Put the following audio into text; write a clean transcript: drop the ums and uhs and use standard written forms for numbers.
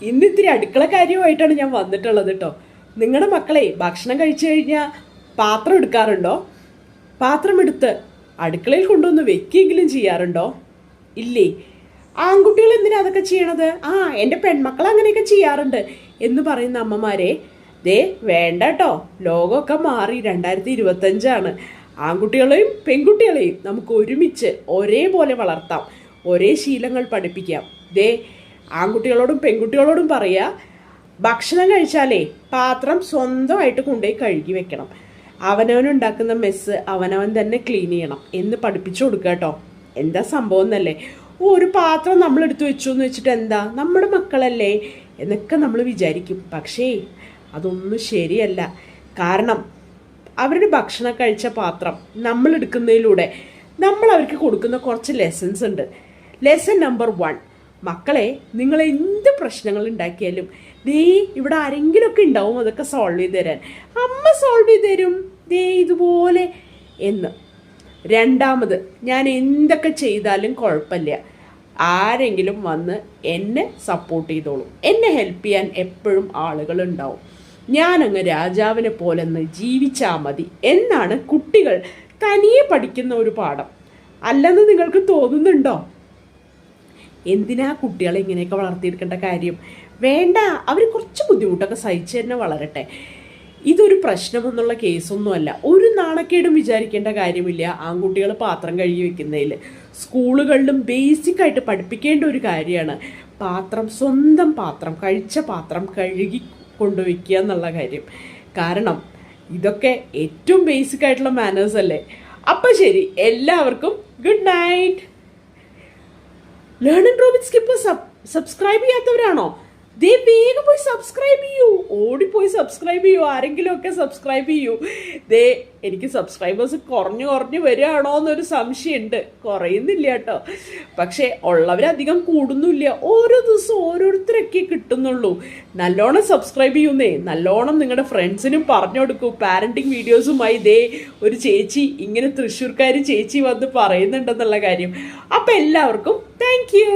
ഇന്ന് ഇത്തിരി അടുക്കള കാര്യമായിട്ടാണ് ഞാൻ വന്നിട്ടുള്ളത് കേട്ടോ. നിങ്ങളുടെ മക്കളെ ഭക്ഷണം കഴിച്ചു കഴിഞ്ഞാൽ പാത്രം എടുക്കാറുണ്ടോ? പാത്രം എടുത്ത് അടുക്കളയിൽ കൊണ്ടുവന്ന് വെക്കുകയെങ്കിലും ചെയ്യാറുണ്ടോ? ഇല്ലേ? ആൺകുട്ടികൾ എന്തിനാ അതൊക്കെ ചെയ്യണത്? എൻ്റെ പെൺമക്കൾ അങ്ങനെയൊക്കെ ചെയ്യാറുണ്ട് എന്ന് പറയുന്ന അമ്മമാരെ ദേ വേണ്ട കേട്ടോ. ലോകമൊക്കെ മാറി, 2025 ആൺകുട്ടികളെയും പെൺകുട്ടികളെയും നമുക്ക് ഒരുമിച്ച് ഒരേപോലെ വളർത്താം, ഒരേ ശീലങ്ങൾ പഠിപ്പിക്കാം. ദേ ആൺകുട്ടികളോടും പെൺകുട്ടികളോടും പറയാ, ഭക്ഷണം കഴിച്ചാലേ പാത്രം സ്വന്തമായിട്ട് കൊണ്ടുപോയി കഴുകി വെക്കണം, അവനവനുണ്ടാക്കുന്ന മെസ്സ് അവനവൻ തന്നെ ക്ലീൻ ചെയ്യണം എന്ന് പഠിപ്പിച്ചു കൊടുക്കുക കേട്ടോ. എന്താ സംഭവം എന്നല്ലേ? ഒരു പാത്രം നമ്മൾ എടുത്തു വെച്ചു എന്ന് വെച്ചിട്ട് എന്താ, നമ്മുടെ മക്കളല്ലേ എന്നൊക്കെ നമ്മൾ വിചാരിക്കും. പക്ഷേ അതൊന്നും ശരിയല്ല. കാരണം അവരുടെ ഭക്ഷണം കഴിച്ച പാത്രം നമ്മൾ എടുക്കുന്നതിലൂടെ നമ്മൾ അവർക്ക് കൊടുക്കുന്ന കുറച്ച് ലെസൺസ് ഉണ്ട്. ലെസൺ നമ്പർ 1, മക്കളെ നിങ്ങൾ എന്ത് പ്രശ്നങ്ങൾ ഉണ്ടാക്കിയാലും ദേ ഇവിടെ ആരെങ്കിലുമൊക്കെ ഉണ്ടാവും അതൊക്കെ സോൾവ് ചെയ്ത് തരാൻ. അമ്മ സോൾവ് ചെയ്ത് തരും ദേ ഇതുപോലെ എന്ന്. രണ്ടാമത്, ഞാൻ എന്തൊക്കെ ചെയ്താലും കുഴപ്പമില്ല, ആരെങ്കിലും വന്ന് എന്നെ സപ്പോർട്ട് ചെയ്തോളും, എന്നെ ഹെൽപ്പ് ചെയ്യാൻ എപ്പോഴും ആളുകളുണ്ടാവും, ഞാനങ്ങ് രാജാവിനെ പോലെന്ന് ജീവിച്ചാൽ മതി എന്നാണ് കുട്ടികൾ തനിയെ പഠിക്കുന്ന ഒരു പാഠം. അല്ലെന്ന് നിങ്ങൾക്ക് തോന്നുന്നുണ്ടോ? എന്തിനാ കുട്ടികളെ ഇങ്ങനെയൊക്കെ വളർത്തിയെടുക്കേണ്ട കാര്യം? വേണ്ട, അവർ കുറച്ച് ബുദ്ധിമുട്ടൊക്കെ സഹിച്ച് തന്നെ വളരട്ടെ. ഇതൊരു പ്രശ്നമെന്നുള്ള കേസൊന്നുമല്ല. ഒരു നാണക്കേടും വിചാരിക്കേണ്ട കാര്യമില്ല ആൺകുട്ടികൾ പാത്രം കഴുകി വെക്കുന്നതിൽ. സ്കൂളുകളിലും ബേസിക്കായിട്ട് പഠിപ്പിക്കേണ്ട ഒരു കാര്യമാണ് പാത്രം, സ്വന്തം പാത്രം, കഴിച്ച പാത്രം കഴുകി കൊണ്ടുവയ്ക്കുക എന്നുള്ള കാര്യം. കാരണം ഇതൊക്കെ ഏറ്റവും ബേസിക് ആയിട്ടുള്ള മാനേഴ്സ് അല്ലേ. അപ്പം ശരി, എല്ലാവർക്കും good night. Learn and grow with Skipper subscribe ചെയ്യാത്തവരാണോ? ദേ വേഗം പോയി സബ്സ്ക്രൈബ് ചെയ്യൂ, ഓടിപ്പോയി സബ്സ്ക്രൈബ് ചെയ്യൂ, ആരെങ്കിലും ഒക്കെ സബ്സ്ക്രൈബ് ചെയ്യൂ. ദേ എനിക്ക് സബ്സ്ക്രൈബേഴ്സ് കുറഞ്ഞു വരികയാണോ എന്നൊരു സംശയമുണ്ട്. കുറയുന്നില്ല കേട്ടോ, പക്ഷേ ഉള്ളവരധികം കൂടുന്നില്ല. ഓരോ ദിവസവും ഓരോരുത്തരൊക്കെ കിട്ടുന്നുള്ളൂ. നല്ലോണം സബ്സ്ക്രൈബ് ചെയ്യുന്നേ, നല്ലോണം നിങ്ങളുടെ ഫ്രണ്ട്സിനും പറഞ്ഞു കൊടുക്കൂ. പാരൻറ്റിങ് വീഡിയോസുമായി ദേ ഒരു ചേച്ചി, ഇങ്ങനെ തൃശ്ശൂർക്കാർ ചേച്ചി വന്ന് പറയുന്നുണ്ടെന്നുള്ള കാര്യം. അപ്പം എല്ലാവർക്കും താങ്ക് യു.